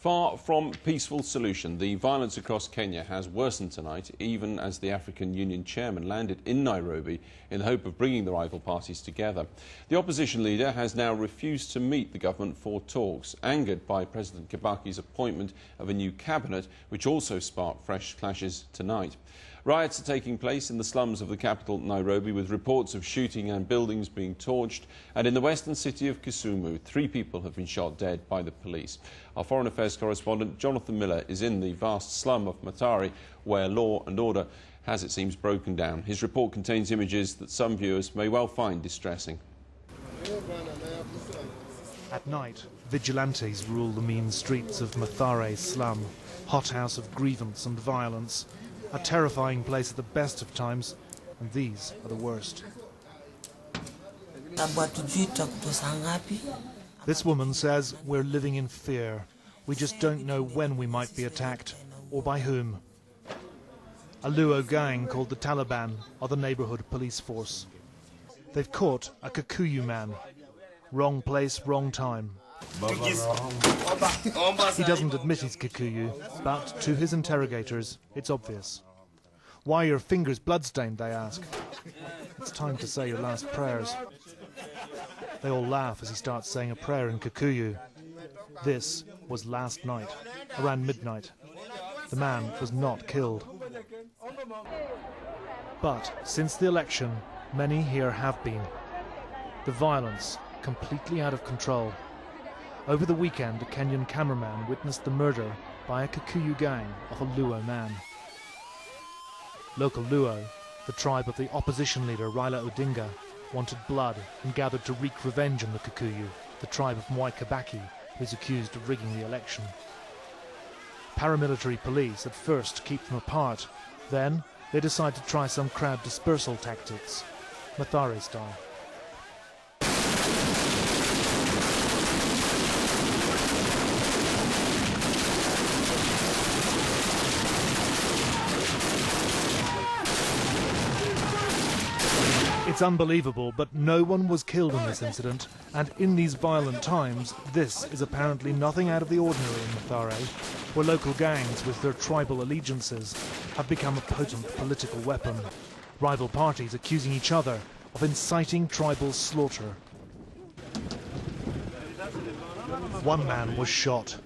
Far from peaceful solution, the violence across Kenya has worsened tonight, even as the African Union chairman landed in Nairobi in the hope of bringing the rival parties together. The opposition leader has now refused to meet the government for talks, angered by President Kibaki's appointment of a new cabinet, which also sparked fresh clashes tonight. Riots are taking place in the slums of the capital, Nairobi, with reports of shooting and buildings being torched. And in the western city of Kisumu, 3 people have been shot dead by the police. Our Foreign Affairs correspondent, Jonathan Miller, is in the vast slum of Nathare, where law and order has, it seems, broken down. His report contains images that some viewers may well find distressing. At night, vigilantes rule the mean streets of Nathare's slum, hothouse of grievance and violence. A terrifying place at the best of times, and these are the worst. This woman says we're living in fear. We just don't know when we might be attacked, or by whom. A Luo gang called the Taliban are the neighbourhood police force. They've caught a Kikuyu man. Wrong place, wrong time. He doesn't admit he's Kikuyu, but to his interrogators, it's obvious. Why are your fingers bloodstained, they ask. It's time to say your last prayers. They all laugh as he starts saying a prayer in Kikuyu. This was last night, around midnight. The man was not killed. But since the election, many here have been. The violence completely out of control. Over the weekend, a Kenyan cameraman witnessed the murder by a Kikuyu gang of a Luo man. Local Luo, the tribe of the opposition leader Raila Odinga, wanted blood and gathered to wreak revenge on the Kikuyu, the tribe of Mwai Kibaki, who is accused of rigging the election. Paramilitary police at first keep them apart. Then they decide to try some crowd dispersal tactics, Nathare style. It's unbelievable, but no one was killed in this incident, and in these violent times, this is apparently nothing out of the ordinary in Nathare, where local gangs with their tribal allegiances have become a potent political weapon. Rival parties accusing each other of inciting tribal slaughter. One man was shot.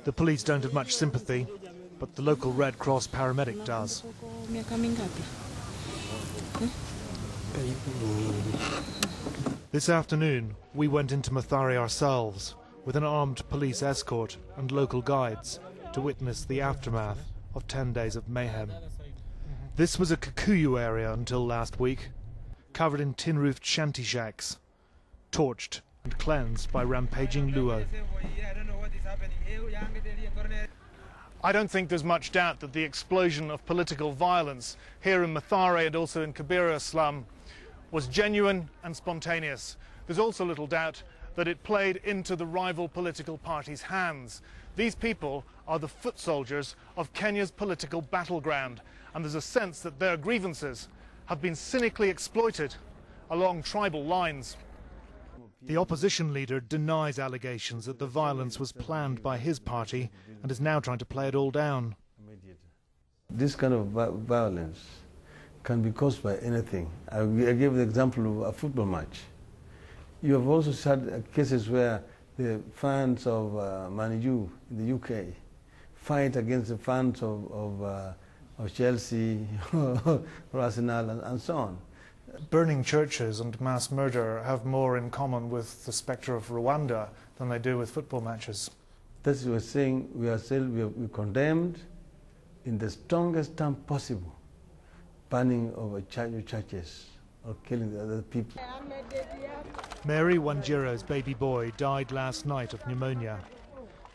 The police don't have much sympathy, but the local Red Cross paramedic does. This afternoon, we went into Nathare ourselves with an armed police escort and local guides to witness the aftermath of 10 days of mayhem. This was a Kikuyu area until last week, covered in tin-roofed shanty shacks, torched and cleansed by rampaging Luo. I don't think there's much doubt that the explosion of political violence here in Nathare and also in Kibera slum was genuine and spontaneous. There's also little doubt that it played into the rival political parties' hands. These people are the foot soldiers of Kenya's political battleground, and there's a sense that their grievances have been cynically exploited along tribal lines. The opposition leader denies allegations that the violence was planned by his party and is now trying to play it all down. This kind of violence can be caused by anything. I gave the example of a football match. You have also had cases where the fans of Man U in the UK fight against the fans of Chelsea, or Arsenal, and so on. Burning churches and mass murder have more in common with the spectre of Rwanda than they do with football matches. That's what we're saying. We condemned in the strongest term possible burning of churches or killing the other people. Mary Wanjiro's baby boy died last night of pneumonia.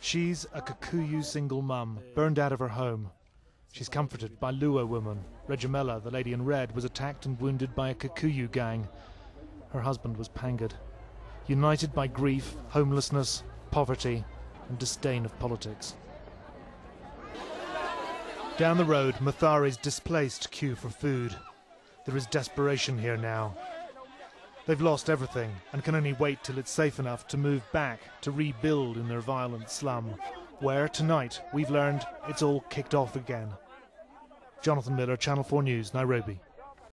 She's a Kikuyu single mum, burned out of her home. She's comforted by Luo woman. Regimella, the lady in red, was attacked and wounded by a Kikuyu gang. Her husband was pangered. United by grief, homelessness, poverty, and disdain of politics. Down the road, Nathare's displaced queue for food. There is desperation here now. They've lost everything and can only wait till it's safe enough to move back to rebuild in their violent slum. where tonight we've learned it's all kicked off again. Jonathan Miller, Channel 4 News, Nairobi.